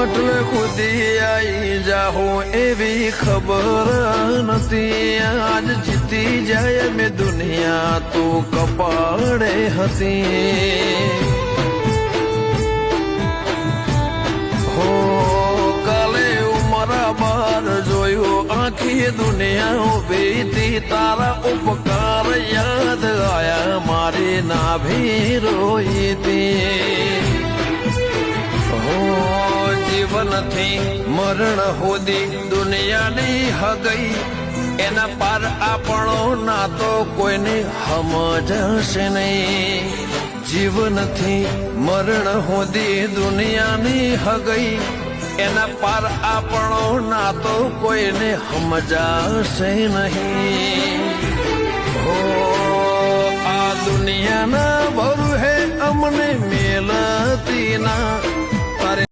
એટલે ખુદી આઈ જાહું એવી ખબર નથી. આજ જીતી જાય મેં દુનિયા તું કપાળે હતી. હો કાલે ઉમરા બાર જોયું આખી દુનિયા ઉભી હતી. તારા ઉપકાર યાદ આયા મારી નાભી રોઈ હતી. જીવનથી મરણ સુધી દુનિયાની હગઈ એના પાર આપણો નાતો કોઈને સમજશે નહીં. જીવનથી મરણ સુધી દુનિયાની હગઈ એના પાર આપણો નાતો કોઈને સમજાશે નહીં. હો આ દુનિયાના ભરું હે અમને મેલતી ના